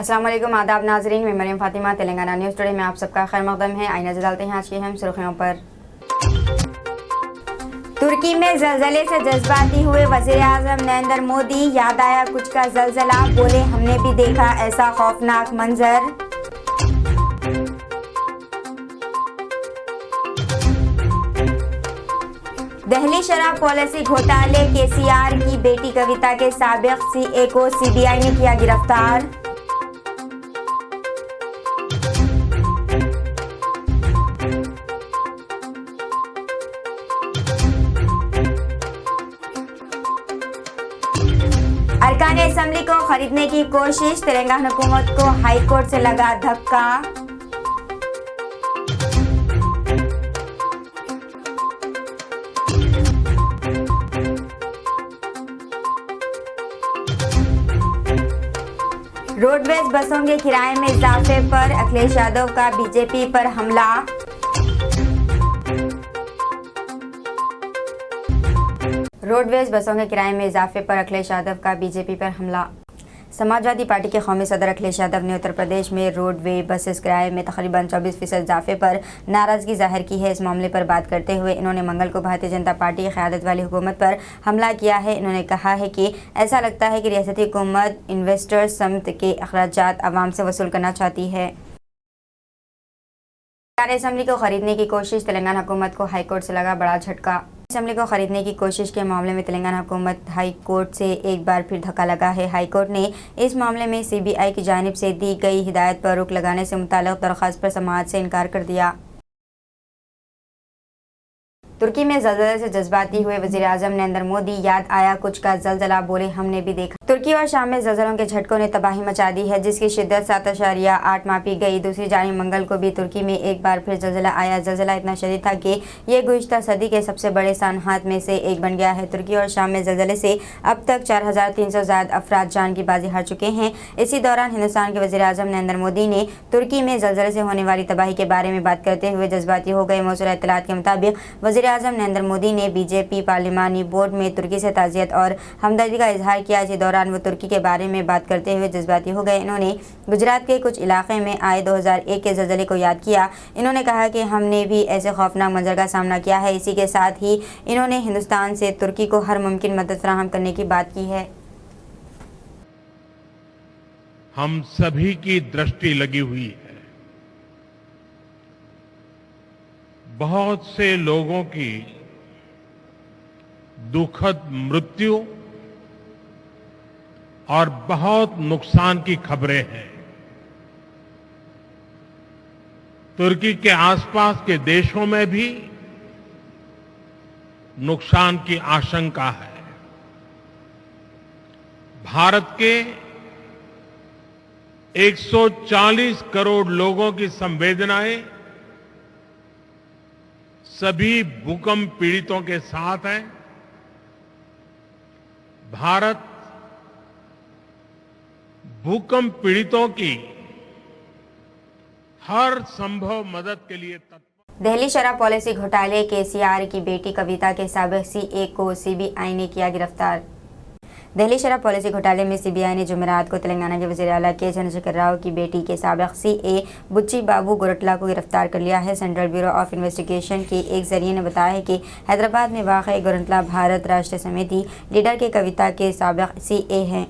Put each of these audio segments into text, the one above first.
अस्सलाम वालेकुम, आदाब नाजरीन। मैं मरियम फातिमा, तेलंगाना न्यूज़ टुडे में आप सबका खैर मकदम है। आइए नजर डालते हैं आज की अहम सुर्खियों पर। तुर्की में जलजले से जज्बाती हुए वज़ीर-ए-आज़म नरेंद्र मोदी, याद आया कुछ का जलजला, बोले हमने भी देखा ऐसा खौफनाक मंजर। दिल्ली शराब पॉलिसी घोटाले, केसीआर की बेटी कविता के साबिक सीए को सीबीआई ने किया गिरफ्तार। अरकान असेंबली को खरीदने की कोशिश, तेलंगाना हुकूमत को हाईकोर्ट से लगा धक्का। रोडवेज बसों के किराए में इजाफे पर अखिलेश यादव का बीजेपी पर हमला। रोडवेज बसों के किराए में इजाफे पर अखिलेश यादव का बीजेपी पर हमला। समाजवादी पार्टी के कौमी सदर अखिलेश यादव ने उत्तर प्रदेश में रोडवे बसेस किराए में तकरीबन 24% इजाफे पर नाराजगी जाहिर की है। इस मामले पर बात करते हुए इन्होंने मंगल को भारतीय जनता पार्टी की क़यादत वाली हुकूमत पर हमला किया है। इन्होंने कहा है कि ऐसा लगता है कि रियासती हुकूमत इन्वेस्टर्स समेत के अखराजात आवाम से वसूल करना चाहती है। असेंबली को खरीदने की कोशिश, तेलंगाना हुकूमत को हाईकोर्ट से लगा बड़ा झटका। असेंबली को खरीदने की कोशिश के मामले में तेलंगाना हुकूमत हाई कोर्ट से एक बार फिर धक्का लगा है। हाई कोर्ट ने इस मामले में सीबीआई की जानिब से दी गई हिदायत पर रोक लगाने से मुताल्लिक़ दरख्वास्त पर समाअत से इनकार कर दिया। तुर्की में जलजले से जज्बाती हुए वज़ीर-ए-आज़म नरेंद्र मोदी, याद आया कुछ का जलजला, बोले हमने भी देखा। तुर्की और शाम में जलजलों के झटकों ने तबाही मचा दी है, जिसकी शिद्दत 7.8 मापी गई। दूसरी जानिब मंगल को भी तुर्की में एक बार फिर जलजला आया। जलजला इतना शदीद था कि ये गुज़िश्ता सदी के सबसे बड़े सानहात में से एक बन गया है। तुर्की और शाम में जलजले से अब तक 4300 ज़ायद अफराद जान की बाजी हार चुके हैं। इसी दौरान हिंदुस्तान के वज़ीर-ए-आज़म नरेंद्र मोदी ने तुर्की में जलजले से होने वाली तबाही के बारे में बात करते हुए जज्बाती हो गए। मौसूल इत्तलात के मुताबिक वज़ीर-ए-आज़म नरेंद्र मोदी ने बीजेपी पार्लिमानी बोर्ड में तुर्की से ताज़ियत और हमदर्दी का इजहार किया। इसी दौरान वो तुर्की के बारे में बात करते हुए जज्बाती हो गए। इन्होंने गुजरात के कुछ इलाके में आए 2001 के जलजले को याद किया। इन्होंने कहा कि हमने भी ऐसे खौफनाक मंजर का सामना किया है। इसी के साथ ही इन्होंने हिंदुस्तान से तुर्की को हर मुमकिन मदद फराहम करने की बात की है। हम सभी की दृष्टि लगी हुई है। बहुत से लोगों की दुखद मृत्यु और बहुत नुकसान की खबरें हैं। तुर्की के आसपास के देशों में भी नुकसान की आशंका है। भारत के 140 करोड़ लोगों की संवेदनाएं सभी भूकंप पीड़ितों के साथ हैं। भारत भूकंप पीड़ितों की हर संभव मदद के लिए तत्पर। दिल्ली शराब पॉलिसी घोटाले, केसीआर की बेटी कविता के साबिक सीए को सीबीआई ने किया गिरफ्तार। दिल्ली शराब पॉलिसी घोटाले में सीबीआई ने जुमेरात को तेलंगाना के वज़ीर आला के चंद्रशेखर राव की बेटी के साबिक सीए बुच्ची बाबू गोरटला को गिरफ्तार कर लिया है। सेंट्रल ब्यूरो ऑफ इन्वेस्टिगेशन के एक जरिए ने बताया है कि हैदराबाद में वाक़ गोरटला भारत राष्ट्र समिति लीडर के कविता के साबिक सीए हैं।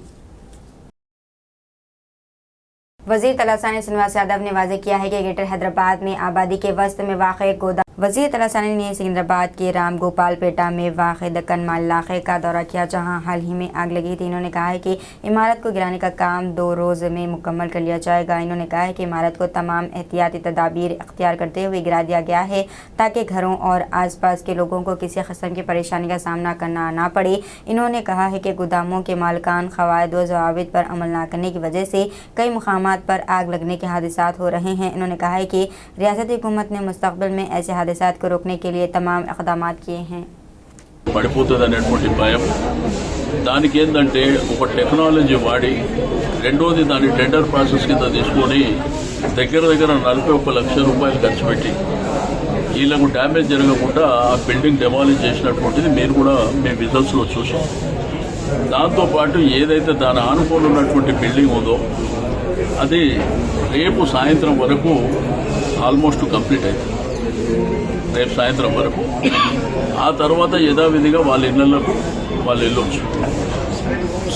वज़ीर तलासानी श्रीनिवास यादव ने वाज़ेह किया है कि ग्रेटर हैदराबाद में आबादी के वस्त में वाक़ गोदाम। वज़ीर तलासानी ने सिकंदराबाद के राम गोपालपेटा में वाक़ दक्कन माल इलाक़े का दौरा किया, जहां हाल ही में आग लगी थी। इन्होंने कहा है कि इमारत को गिराने का काम 2 रोज़ में मुकम्मल कर लिया जाएगा। इन्होंने कहा है कि इमारत को तमाम एहतियाती तदाबीर इख्तियार करते हुए गिरा दिया गया है, ताकि घरों और आसपास के लोगों को किसी किस्म की परेशानी का सामना करना ना पड़े। इन्होंने कहा है कि गोदामों के मालिकान क़वायद व ज़वाबित पर अमल न करने की वजह से कई मुकामात पर आग लगने के हादिसात हो रहे हैं। इन्होंने कहा है कि रियासती हुकूमत ने मुस्तक़बिल में ऐसे हादिसात को रोकने के लिए तमाम इक़दामात किए हैं। పడిపోతుందనేటువంటి భయం, దానికి ఏంటంటే ఒక టెక్నాలజీ వాడి రెండోది దాని టెండర్ ప్రాసెస్ కింద తీసుకొని దగ్గర 41 లక్షల రూపాయలు ఖర్చు పెట్టి వీళ్ళకు డ్యామేజ్ జరగకుండా ఆ బిల్డింగ్ డెమాలిష్ చేసినటువంటిది మీరు కూడా మేము విజువల్స్లో చూసాం. దాంతోపాటు ఏదైతే దాని ఆనుకొని ఉన్నటువంటి బిల్డింగ్ ఉందో అది రేపు సాయంత్రం వరకు ఆల్మోస్ట్ కంప్లీట్ అవుతుంది. రేపు సాయంత్రం వరకు ఆ తర్వాత యథావిధిగా వాళ్ళ ఇళ్లకు వాళ్ళు వెళ్ళొచ్చు.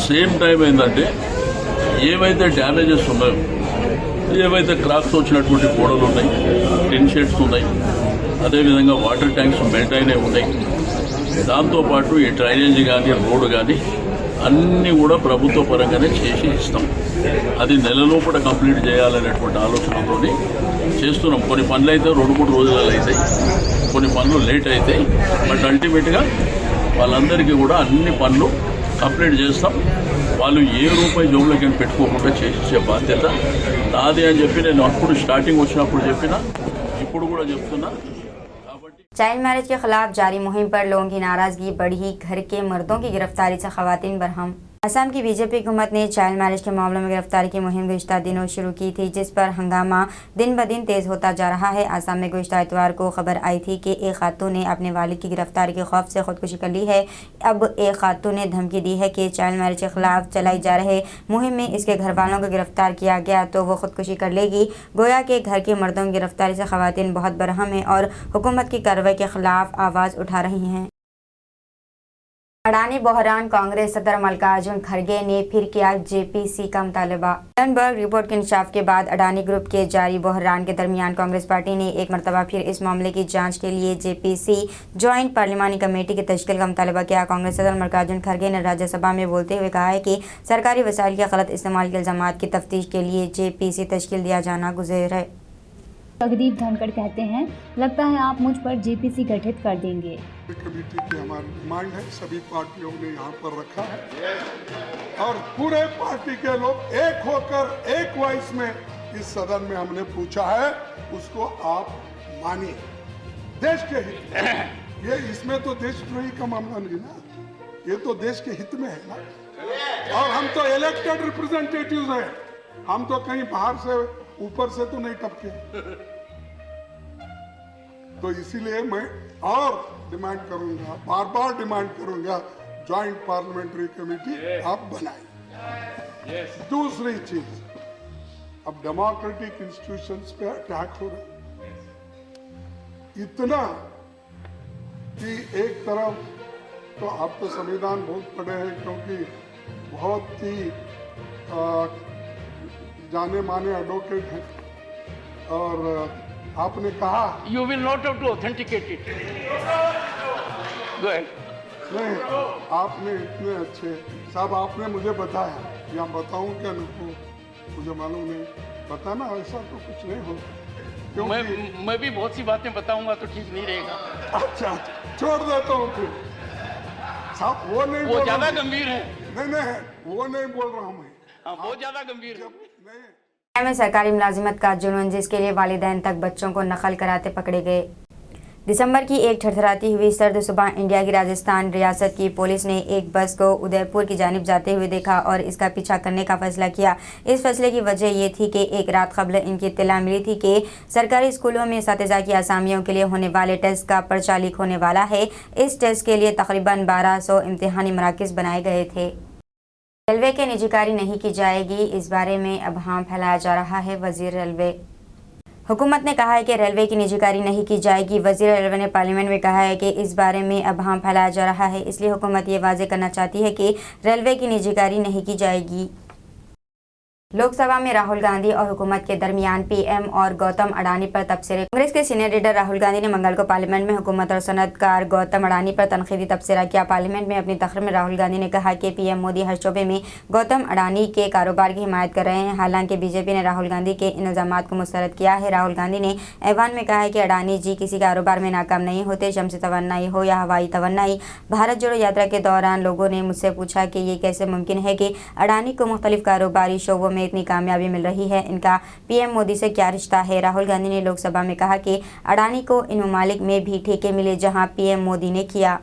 సేమ్ టైం ఏంటంటే ఏవైతే డ్యామేజెస్ ఉన్నాయో, ఏవైతే క్రాక్స్ వచ్చినటువంటి గోడలు ఉన్నాయి, టిన్ షెడ్స్ ఉన్నాయి, అదేవిధంగా వాటర్ ట్యాంక్స్ మెల్ట్ అయినవి ఉన్నాయి, దాంతోపాటు ఈ డ్రైనేజ్ కానీ రోడ్డు కానీ అన్నీ కూడా ప్రభుత్వ పరంగానే చేసి ఇస్తాం. అది నెలలోపల కంప్లీట్ చేయాలనేటువంటి ఆలోచనతో చేస్తున్నాం. కొన్ని పనులు అయితే 2-3 రోజులలో అవుతాయి, కొన్ని పనులు లేట్ అవుతాయి. బట్ అల్టిమేట్గా వాళ్ళందరికీ కూడా అన్ని పనులు కంప్లీట్ చేస్తాం. వాళ్ళు ఏ రూపాయి జోబులకి పెట్టుకోకుండా చేసే బాధ్యత నాది అని చెప్పి నేను అప్పుడు స్టార్టింగ్ వచ్చినప్పుడు చెప్పిన, ఇప్పుడు కూడా చెప్తున్నా. चाइल्ड मैरिज के खिलाफ जारी मुहिम पर लोगों की नाराजगी बढ़ी, घर के मर्दों की गिरफ्तारी से खवातीन बरहम। असम की बीजेपी हुकूमत ने चाइल्ड मैरिज के मामलों में गिरफ्तारी की मुहिम गुज़िश्ता दिनों शुरू की थी, जिस पर हंगामा दिन ब दिन तेज़ होता जा रहा है। असम में गुज़िश्ता इतवार को खबर आई थी कि एक खातून ने अपने वालिद की गिरफ्तारी के खौफ से खुदकुशी कर ली है। अब एक खातून ने धमकी दी है कि चाइल्ड मैरिज के खिलाफ चलाई जा रहे मुहिम में इसके घर वालों को गिरफ्तार किया गया तो वो खुदकुशी कर लेगी। गोया के घर के मर्दों की गिरफ्तारी से खवातीन बहुत बरहम हैं और हुकूमत की कार्रवाई के खिलाफ आवाज़ उठा रही हैं। अडानी बहरान, कांग्रेस सदर मल्लिकार्जुन खड़गे ने फिर किया जेपीसी का मुतालबा। हिंडनबर्ग रिपोर्ट के इंकशाफ के बाद अडानी ग्रुप के जारी बहरान के दरमियान कांग्रेस पार्टी ने एक मरतबा फिर इस मामले की जांच के लिए जेपीसी ज्वाइंट पार्लिमानी कमेटी की तश्कील का मुतालबा किया। कांग्रेस सदर मल्लिकार्जुन खड़गे ने राज्यसभा में बोलते हुए कहा है कि सरकारी वसाइल के गलत इस्तेमाल के इल्जामात की तफ्तीश के लिए जेपीसी तश्कील दिया जाना गुज़ेर है। जगदीप धनखड़ कहते हैं, लगता है आप मुझ पर जेपीसी गठित कर देंगे। कमेटी की हमारी डिमांड है, सभी पार्टियों ने यहाँ पर रखा है और पूरे पार्टी के लोग एक होकर एक वॉइस में इस सदन में हमने पूछा है, उसको आप मानिए। देश के हित में ये, इसमें तो देशद्रोही का मामला नहीं ना, ये तो देश के हित में है ना। और हम तो इलेक्टेड रिप्रेजेंटेटिव्स हैं, हम तो कहीं बाहर से ऊपर से तो नहीं टपके। तो इसीलिए मैं और डिमांड करूंगा, बार बार डिमांड करूंगा, ज्वाइंट पार्लियामेंट्री कमेटी आप बनाइए। दूसरी चीज, अब डेमोक्रेटिक इंस्टीट्यूशंस पे अटैक हो रहा है इतना कि एक तरफ तो आप तो संविधान बहुत पढ़े हैं, क्योंकि बहुत ही जाने माने एडवोकेट हैं, और आपने कहा You will not have to authenticate it. Go ahead. नहीं, आपने इतने अच्छे साहब, आपने मुझे बताया, या बताऊं क्या नको, मुझे मालूम नहीं, बताना ऐसा तो कुछ नहीं हो, क्योंकि मैं भी बहुत सी बातें बताऊंगा तो ठीक नहीं रहेगा। अच्छा छोड़ देता हूँ फिर साहब, वो नहीं, वो ज्यादा गंभीर है। नहीं, वो नहीं बोल रहा हूँ मैं। हाँ, बहुत ज्यादा गंभीर है। नहीं, में सरकारी मुलाजिमत का जुनून, जिसके लिए वालिदैन तक बच्चों को नकल कराते पकड़े गए। दिसंबर की एक थरथराती हुई सर्द सुबह इंडिया की राजस्थान रियासत की पुलिस ने एक बस को उदयपुर की जानिब जाते हुए देखा और इसका पीछा करने का फैसला किया। इस फैसले की वजह ये थी कि एक रात कबल इनकी इत्तला मिली थी कि सरकारी स्कूलों में असातिज़ा की असामियों के लिए होने वाले टेस्ट का पर्चा लीक होने वाला है। इस टेस्ट के लिए तकरीबन 1200 इम्तिहानी मराकज़ बनाए गए थे। रेलवे की निजीकारी नहीं की जाएगी, इस बारे में अबहम फैलाया जा रहा है। वजीर रेलवे हुकूमत ने कहा है कि रेलवे की निजीकारी नहीं की जाएगी। वजीर रेलवे ने पार्लियामेंट में कहा है कि इस बारे में अबहम फैलाया जा रहा है, इसलिए हुकूमत ये वाज़ेह करना चाहती है कि रेलवे की निजीकारी नहीं की जाएगी। लोकसभा में राहुल गांधी और हुकूमत के दरमियान पीएम और गौतम अडानी पर तबसरे। कांग्रेस के सीनियर लीडर राहुल गांधी ने मंगल को पार्लियामेंट में हुकूमत और सनअतकार गौतम अडानी पर तनकीदी तबसरा किया। पार्लियामेंट में अपनी तकरीर में राहुल गांधी ने कहा कि पीएम मोदी हर शोबे में गौतम अडानी के कारोबार की हिमायत कर रहे हैं। हालांकि बीजेपी ने राहुल गांधी के इन इल्जामात को मुस्तरद किया है। राहुल गांधी ने ऐवान में कहा है कि अडानी जी किसी कारोबार में नाकाम नहीं होते। शमसी तवन्नाई हो या हवाई तवन्नाई, भारत जोड़ो यात्रा के दौरान लोगों ने मुझसे पूछा कि ये कैसे मुमकिन है कि अडानी को मुख्तलिफ कारोबारी शोबों में इतनी कामयाबी मिल रही है, इनका पीएम मोदी से क्या रिश्ता है। राहुल गांधी ने लोकसभा में कहा कि अडानी को इन ममालिक में भी ठेके मिले जहां पीएम मोदी ने किया।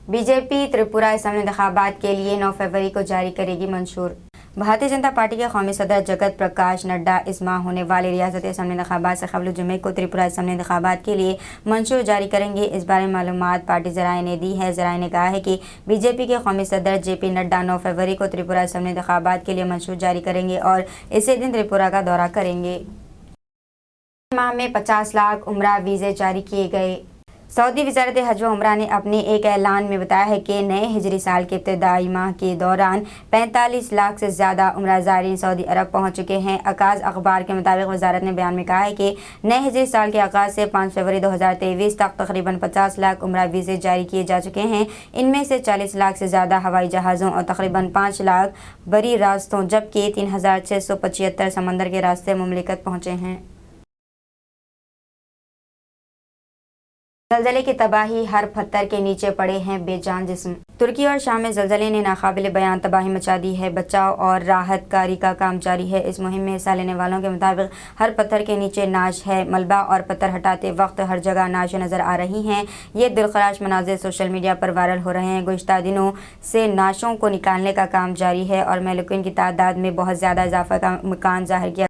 बीजेपी त्रिपुरा असम इंतखाबात के लिए 9 फरवरी को जारी करेगी मंशूर। भारतीय जनता पार्टी के कौमी सदर जगत प्रकाश नड्डा इस माह होने वाले रियासती असम्बली इंतखाबात से कबल जुमे को त्रिपुरा असम्बली इंतखाबात के लिए मंशूर जारी करेंगे। इस बारे में मालूमात पार्टी ज़राए ने दी है। ज़राए ने कहा है कि बीजेपी के कौमी सदर JP नड्डा 9 फरवरी को त्रिपुरा असम्बली इंतखाबात के लिए मंशूर जारी करेंगे और इसी दिन त्रिपुरा का दौरा करेंगे। माह में 50 लाख उम्रा वीज़े जारी किए गए। सऊदी वज़ारत हज व उम्रा ने अपने एक ऐलान में बताया है कि नए हिजरी साल के इब्तदाई माह के दौरान 45 लाख से ज़्यादा उम्रा ज़ायरीन सऊदी अरब पहुंच चुके हैं। अकाज़ अखबार के मुताबिक वज़ारत ने बयान में कहा है कि नए हिजरी साल के आगाज़ से 5 फरवरी 2023 तक तकरीबन 50 लाख उम्रा वीज़े जारी किए जा चुके हैं। इनमें से 40 लाख से ज़्यादा हवाई जहाज़ों और तकरीबन 5 लाख बरी रास्तों जबकि 3675 समंदर के रास्ते मुमलिकत पहुँचे हैं। ज़लज़ले की तबाही, हर पत्थर के नीचे पड़े हैं बेजान जिस्म। तुर्की और शाम में ज़लज़ले ने नाकाबिले बयान तबाही मचा दी है। बचाव और राहत कारी का काम जारी है। इस मुहिम में हिस्सा लेने वालों के मुताबिक हर पत्थर के नीचे नाश है। मलबा और पत्थर हटाते वक्त हर जगह नाशें नज़र आ रही हैं। ये दिलखराश मनाज़िर सोशल मीडिया पर वायरल हो रहे हैं। गुज़िश्ता दिनों से नाशों को निकालने का काम जारी है और महलूकीन की तादाद में बहुत ज़्यादा इजाफा का इम्कान ज़ाहिर किया।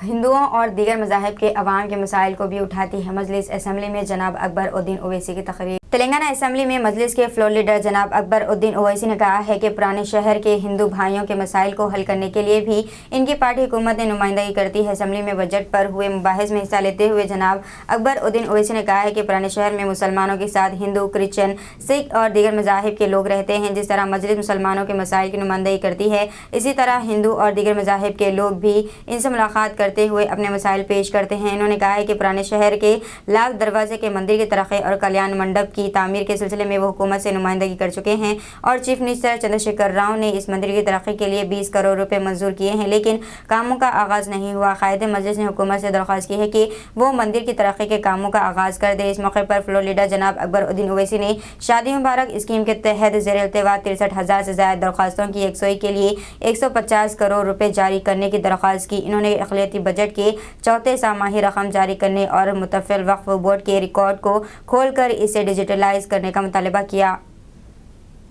हिंदुओं और दीगर मज़ाहिब के अवाम के मसाइल को भी उठाती है। मजलिस असम्बली में जनाब अकबर उद्दीन ओवैसी की तकरीर। तेलंगाना असम्बली में मजलिस के फ्लोर लीडर जनाब अकबर उद्दीन ओवैसी ने कहा है कि पुराने शहर के हिंदू भाइयों के मसाइल को हल करने के लिए भी इनकी पार्टी हुकूमत ने नुमाइंदगी करती है। असम्बली में बजट पर हुए मुबाहिस में हिस्सा लेते हुए जनाब अकबर उद्दीन ओवैसी ने कहा है कि पुराने शहर में मुसलमानों के साथ हिंदू, क्रिश्चियन, सिख और दीगर मज़ाहिब के लोग रहते हैं। जिस तरह मजलिस मुसलमानों के मसाइल की नुमाइंदगी करती है, इसी तरह हिंदू और दीगर मज़ाहिब के लोग भी इनसे मुलाकात करते हुए अपने मसाइल पेश करते हैं। इन्होंने कहा है कि पुराने शहर के लाल दरवाजे के मंदिर की तरक्की और कल्याण मंडप की तामीर के सिलसिले में वो हुकूमत से नुमाइंदगी कर चुके हैं और चीफ मिनिस्टर चंद्रशेखर राव ने इस मंदिर की तरक्की के लिए 20 करोड़ रुपए मंजूर किए हैं, लेकिन कामों का आगाज़ नहीं हुआ। कायदे मजलिस ने हुकूमत से दरख्वास्त की है कि वो मंदिर की तरक्की के कामों का आगाज़ कर दे। इस मौके पर फ्लोर लीडर जनाब अकबर उद्दीन ओवैसी ने शादी मुबारक स्कीम के तहत ज़ेर इल्तिवा 63,000 से ज़्यादा दरख्वास्तों की यकसोई के लिए 150 करोड़ रुपए जारी करने की दरख्वास्त की। इन्होंने इक़लियती बजट के चौथे सामाही रकम जारी करने और मुतफ़िल वक्फ बोर्ड के रिकॉर्ड को खोलकर इसे डिजिटलाइज करने का मुतालबा किया।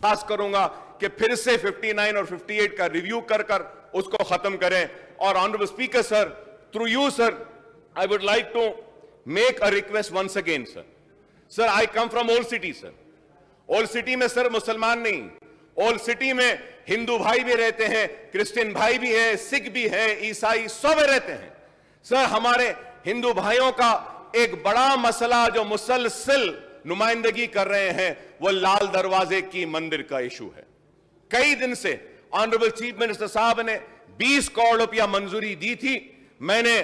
खास करूंगा कि फिर से 59 और 58 का रिव्यू कर उसको खत्म करें। और honourable speaker sir, through you sir, I would like to make a request once again sir. Sir, I come from old city sir. Old city में सर मुसलमान नहीं, ओल्ड सिटी में हिंदू भाई भी रहते हैं, क्रिश्चियन भाई भी है, सिख भी है, ईसाई सब रहते हैं। सर, हमारे हिंदू भाइयों का एक बड़ा मसला जो मुसलसल नुमाइंदगी कर रहे हैं वो लाल दरवाजे की मंदिर का इशू है। कई दिन से ऑनरेबल चीफ मिनिस्टर साहब ने 20 करोड़ रुपया मंजूरी दी थी। मैंने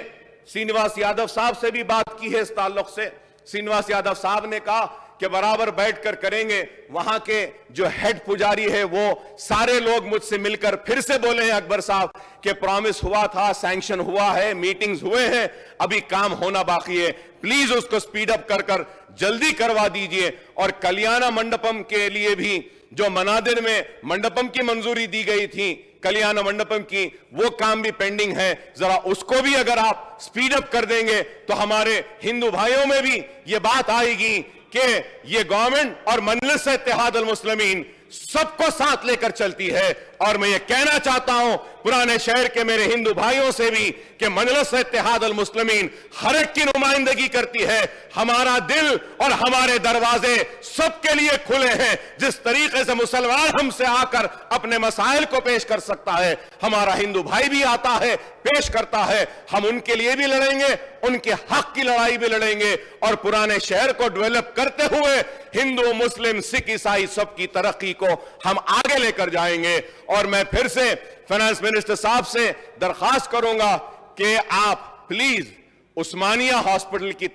श्रीनिवास यादव साहब से भी बात की है इस ताल्लुक से। श्रीनिवास यादव साहब ने कहा कि बराबर बैठकर करेंगे। वहां के जो हेड पुजारी है वो सारे लोग मुझसे मिलकर फिर से बोले हैं अकबर साहब कि प्रॉमिस हुआ था, सैंक्शन हुआ है, मीटिंग्स हुए हैं, अभी काम होना बाकी है, प्लीज उसको स्पीड अप कर जल्दी करवा दीजिए। और कल्याण मंडपम के लिए भी जो मनादिर में मंडपम की मंजूरी दी गई थी, कल्याण मंडपम की, वो काम भी पेंडिंग है। जरा उसको भी अगर आप स्पीड अप कर देंगे तो हमारे हिंदू भाइयों में भी ये बात आएगी कि ये गवर्नमेंट और मजलिस इत्तेहाद अल मुस्लिमीन सबको साथ लेकर चलती है। और मैं ये कहना चाहता हूं पुराने शहर के मेरे हिंदू भाइयों से भी कि मजलिस इत्तेहाद अल मुस्लिमीन हर एक की नुमाइंदगी करती है। हमारा दिल और हमारे दरवाजे सबके लिए खुले हैं। जिस तरीके से मुसलमान हमसे आकर अपने मसाइल को पेश कर सकता है, हमारा हिंदू भाई भी आता है, पेश करता है। हम उनके लिए भी लड़ेंगे, उनके हक की लड़ाई भी लड़ेंगे और पुराने शहर को डेवलप करते हुए हिंदू, मुस्लिम, सिख, ईसाई सबकी तरक्की को हम आगे लेकर जाएंगे। और मैं फिर से फाइनेंस मिनिस्टर साहब से दरखास्त करूंगा कि आप प्लीज उस्मानिया हॉस्पिटल की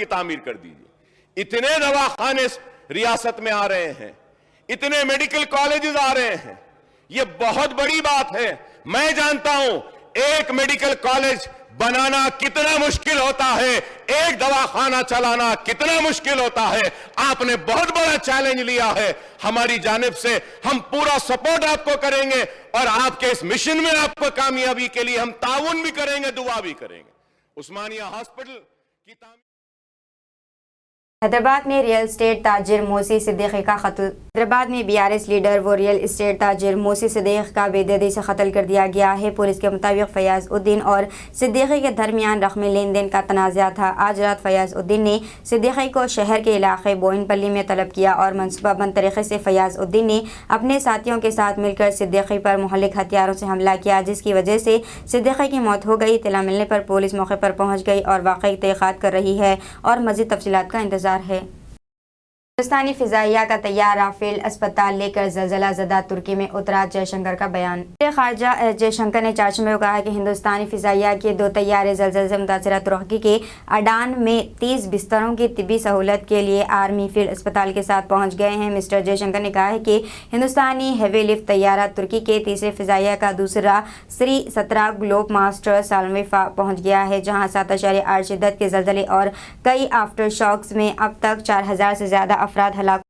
तामीर कर दीजिए। इतने दवाखाने रियासत में आ रहे हैं, इतने मेडिकल कॉलेजेस आ रहे हैं, यह बहुत बड़ी बात है। मैं जानता हूं एक मेडिकल कॉलेज बनाना कितना मुश्किल होता है, एक दवाखाना चलाना कितना मुश्किल होता है। आपने बहुत बड़ा चैलेंज लिया है, हमारी जानिब से हम पूरा सपोर्ट आपको करेंगे और आपके इस मिशन में आपको कामयाबी के लिए हम ताउन भी करेंगे, दुआ भी करेंगे। उस्मानिया हॉस्पिटल की हैदराबाद में रियल एस्टेट ताजिर मोसी सिद्दीकी का कत्ल। हैदराबाद में बीआरएस लीडर व रियल एस्टेट ताजिर मोसी सिद्दीकी का बेदर्दी से कत्ल कर दिया गया है। पुलिस के मुताबिक फयाज उद्दीन और सिद्दीकी के दरमियान रकमी लेन देन का तनाज़ा था। आज रात फयाज उद्दीन ने सिद्दीकी को शहर के इलाके बोइनपल्ली में तलब किया और मनसूबाबंद तरीके से फयाज उद्दीन ने अपने साथियों के साथ मिलकर सिद्दीकी पर मुहल्लिक हथियारों से हमला किया, जिसकी वजह से सिद्दीकी की मौत हो गई। इत्तला मिलने पर पुलिस मौके पर पहुँच गई और वाक़ई की तहक़ीक़ात कर रही है और मज़ीद तफसीलात का इंतज़ार है। हिंदुस्तानी फिजाइया का तैयारा फील्ड अस्पताल लेकर ज़लज़ला ज़दा तुर्की में उतरा। जयशंकर का बयान। खारजा जयशंकर ने 4 में कहा कि हिंदुस्तानी फिजाइया के 2 तैयारे ज़लज़ले से मुतासरा तुर्की के अडान में 30 बिस्तरों की तिब्बी सहूलत के लिए आर्मी फील्ड अस्पताल के साथ पहुँच गए हैं। मिस्टर जयशंकर ने कहा है कि हिंदुस्तानी हेवी लिफ्ट तैयारा तुर्की के तीसरे फिजाइया का दूसरा श्री 17 ग्लोब मास्टर सालमिफा पहुँच गया है, जहाँ 7.8 शिद्दत के ज़लज़ले और कई आफ्टर शॉक्स में अब तक 4000 से ज़्यादा अफराद हलाक।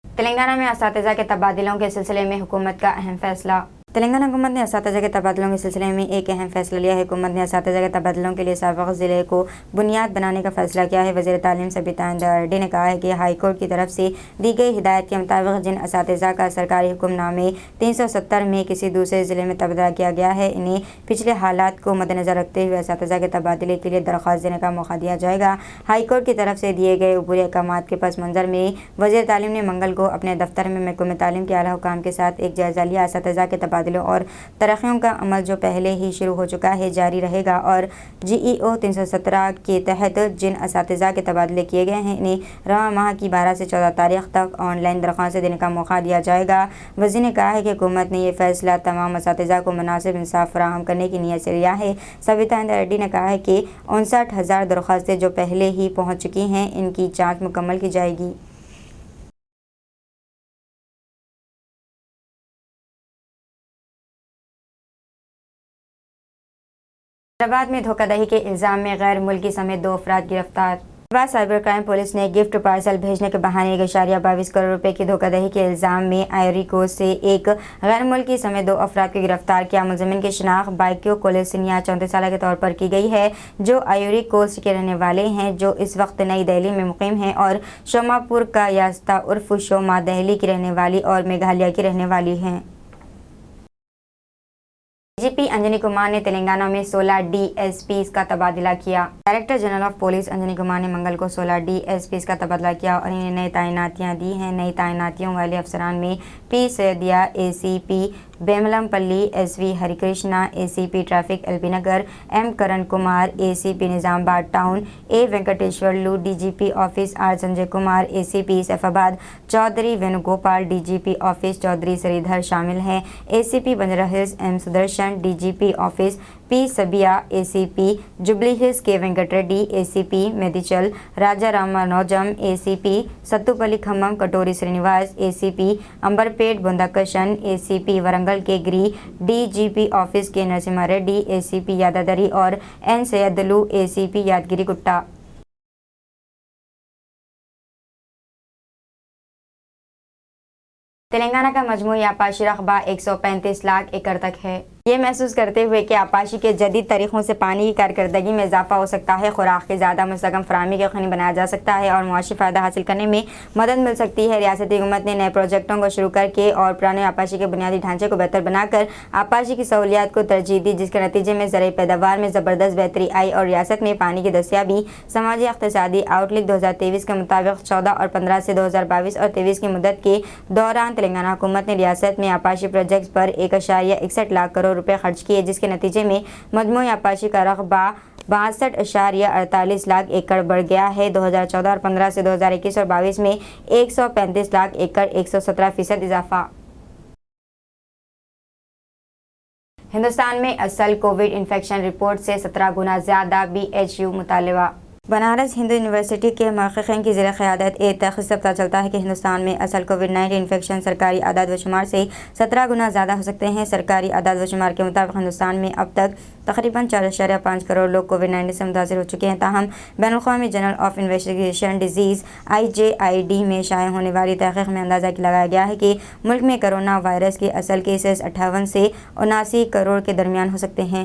तेलंगाना में असातिज़ा के तबादलों के सिलसिले में हुकूमत का अहम फैसला। तेलंगाना हुकूमत ने असातिज़ा के तबादलों के सिलसिले में एक अहम फैसला लिया है। हुकूमत ने असातिज़ा के तबादलों के लिए साबिक़ ज़िले को बुनियाद बनाने का फैसला किया है। वज़ीर तालीम सबिता इंदर रेड्डी ने कहा है कि हाई कोर्ट की तरफ से दी गई हिदायत के मुताबिक जिन असातिज़ा का सरकारी हुक्मनामे 370 में किसी दूसरे ज़िले में तबादला किया गया है, इन्हें पिछले हालात को मद्देनज़र रखते हुए असातिज़ा के तबादले के लिए दरख्वास्त देने का मौका दिया जाएगा। हाई कोर्ट की तरफ से दिए गए अबूरी अहकामात के पस मंज़र में वज़ीर तालीम ने मंगल को अपने दफ्तर में महकमे तालीम के आला हुकाम के साथ एक जायज़ा लिया। असातिज़ा के तबादलों और तरक्कियों का अमल जो पहले ही शुरू हो चुका है जारी रहेगा और GEO 317 के तहत जिन असातिज़ा के तबादले किए गए हैं, इन्हें रवा माह की 12 से 14 तारीख तक ऑनलाइन दरख्वास्त देने का मौका दिया जाएगा। वज़ीर ने कहा है कि हुकूमत ने यह फैसला तमाम असातिज़ा को मुनासिब इंसाफ फराहम करने की नीयत से लिया है। सबिता इंदर रेड्डी ने कहा है कि 59,000 दरख्वास्तें जो पहले ही पहुँच चुकी हैं, इनकी जाँच मुकम्मल की जाएगी। हैदराबाद में धोखाधड़ी के इल्ज़ाम में गैर मुल्की समेत 2 अफराद गिरफ्तार। हैदराबाद साइबर क्राइम पुलिस ने गिफ्ट पार्सल भेजने के बहाने 1.22 करोड़ रुपए की धोखाधड़ी के इल्ज़ाम में आइवरी कोस्ट से एक गैर मुल्की समेत 2 अफराद को गिरफ्तार किया। मुलज़िमिन की शिनाख्त बाइक्यो कोलेसिनिया 34 साल के तौर पर की गई है, जो आइवरी कोस्ट के रहने वाले हैं, जो इस वक्त नई दिल्ली में मुकीम हैं, और शोमापुर का यास्ता उर्फ शोमा दिल्ली की रहने वाली और मेघालय की रहने वाली हैं। DGP अंजनी कुमार ने तेलंगाना में 16 DSPs का तबादला किया। Director general of police Anjani Kumar ने मंगल को 16 DSPs का तबादला किया और इन्हें नई तैनातियां दी हैं। नई तैनातियों वाले अफसरान में P Saidiya ACP Bemalampalli, SV Harikrishna ACP traffic LP Nagar, M Karan Kumar ACP Nizamabad town, A Venkateswarlu DGP office, R Sanjay Kumar ACP Saifabad, Chowdhary Venugopal DGP office, Chowdhary Sridhar शामिल हैं। ACP Banjara Hills M Sudarshan DGP office, P Sabiya ACP Jubilee Hills, K Venkat Reddy ACP Medchal, Raja Ramanujam ACP Sathupalli Khammam, Katori Srinivas ACP Amberpet बुंदाकशन ACP Warangal के गिरी DGP ऑफिस, के Narasimha Reddy ACP Yadadri और N सैयदलू ACP यादगिरी गुट्टा। तेलंगाना का मजमूई आपाशी रकबा 135 लाख एकड़ तक है। ये महसूस करते हुए कि आपाशी के जदीद तरीक़ों से पानी की कारकर्दगी में इजाफा हो सकता है, खुराक की ज़्यादा मुस्तकम फराहमी का यकीनी बनाया जा सकता है और मुआशी फ़ायदा हासिल करने में मदद मिल सकती है। रियासती हुकूमत ने नए प्रोजेक्टों को शुरू करके और पुराने आपाशी के बुनियादी ढांचे को बेहतर बनाकर आपाशी की सहूलियात को तरजीह दी, जिसके नतीजे में ज़राई पैदावार में ज़बरदस्त बेहतरी आई और रियासत में पानी की दस्तियाबी समाजी इक़्तिसादी आउटलुक 2023 के मुताबिक 14 और 15 से 2022 और 23 की मुद्दत के दौरान तेलंगाना हुकूमत ने रियासत में आपाशी प्रोजेक्ट पर 1.61 लाख करोड़ रुपए खर्च किए, जिसके नतीजे में मजमूई आपाशी का रकबा 62.48 लाख एकड़ बढ़ गया है। 2014 और 15 से 2021 और 22 में 135 लाख एकड़ 117% इजाफा। हिंदुस्तान में असल कोविड इन्फेक्शन रिपोर्ट से 17 गुना ज़्यादा BHU मुतालबा। बनारस हिंदू यूनिवर्सिटी के महक़क़ीन की ज़ेर क़यादत एक तहक़ीक़ से पता चलता है कि हिंदुस्तान में असल कोविड-19 इन्फेक्शन सरकारी आदाद व शुमार से 17 गुना ज़्यादा हो सकते हैं। सरकारी आदाद व शुमार के मुताबिक हिंदुस्तान में अब तक तकरीबन 4.5 करोड़ लोग कोविड-19 से मुतासर हो चुके हैं। ताहम बैनुल-अक़वामी journal of investigation diseases IJID में शाया होने वाली तहक़ीक़ में अंदाज़ा लगाया गया है कि मुल्क में कोरोना वायरस के असल केसेस 58 से 79 करोड़ के दरमियान हो सकते हैं।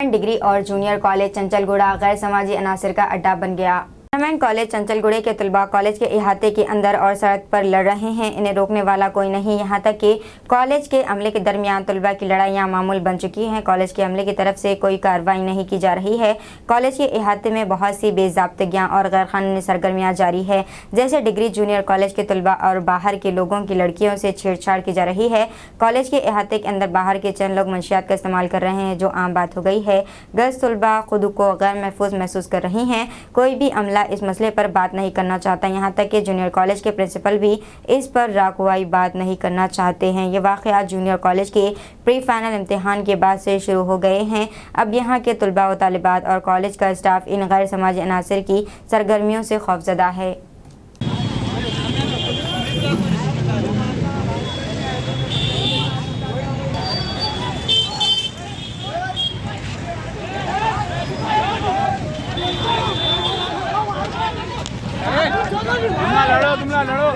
डिग्री और जूनियर कॉलेज चंचलगुड़ा गैर समाजी अनासर का अड्डा बन गया। गवर्नमेंट कॉलेज चंचलगुड़े के तलबा कॉलेज के इहाते के अंदर और सड़क पर लड़ रहे हैं। इन्हें रोकने वाला कोई नहीं। यहाँ तक कि कॉलेज के अमले के दरमियान तलबा की लड़ाइयाँ मामूल बन चुकी हैं। कॉलेज के अमले की तरफ से कोई कार्रवाई नहीं की जा रही है। कॉलेज के इहाते में बहुत सी बेज़ाब्तगियाँ और गैर कानूनी सरगर्मियाँ जारी है, जैसे डिग्री जूनियर कॉलेज के तलबा और बाहर के लोगों की लड़कियों से छेड़छाड़ की जा रही है। कॉलेज के इहाते के अंदर बाहर के चंद लोग मंशियात का इस्तेमाल कर रहे हैं, जो आम बात हो गई है। गर्ल्स तलबा खुद को गैर महफूज महसूस कर रही हैं। कोई भी अमला इस मसले पर बात नहीं करना चाहता। यहाँ तक कि जूनियर कॉलेज के प्रिंसिपल भी इस पर राकुआई बात नहीं करना चाहते हैं। ये वाक़या जूनियर कॉलेज के प्री फाइनल इम्तिहान के बाद से शुरू हो गए हैं। अब यहाँ के तलबा व तालिबात और कॉलेज का स्टाफ इन गैर समाजी अनासर की सरगर्मियों से खौफजदा है। तुमला लड़ो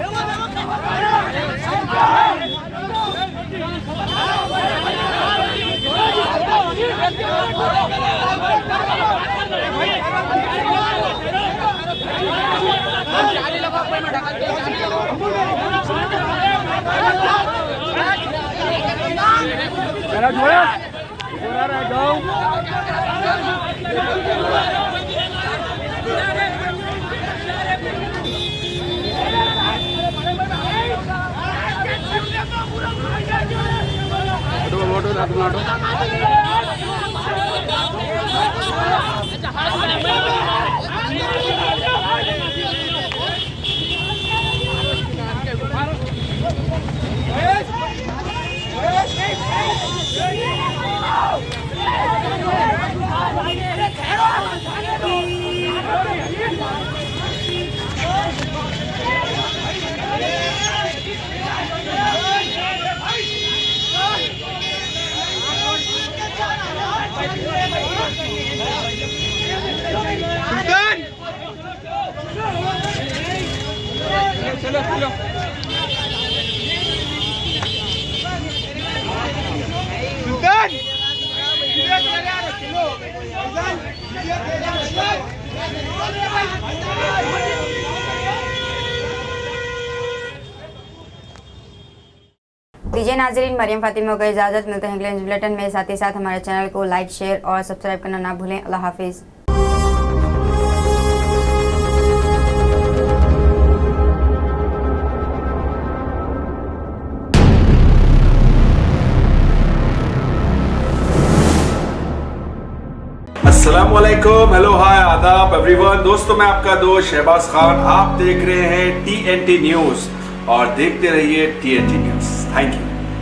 दीजिए नाजरीन, मरियम फातिमा को इजाज़त। मिलते हैं अगले न्यूज़ बुलेटिन में। साथ ही साथ हमारे चैनल को लाइक, शेयर और सब्सक्राइब करना ना भूलें। अल्लाह हाफिज़। अस्सलामुअलैकुम, हेलो, हाय, आदाब एवरीवन। दोस्तों, मैं आपका दोस्त शहबाज खान। आप देख रहे हैं TNT न्यूज़ और देखते रहिए TNT न्यूज़। Thank you.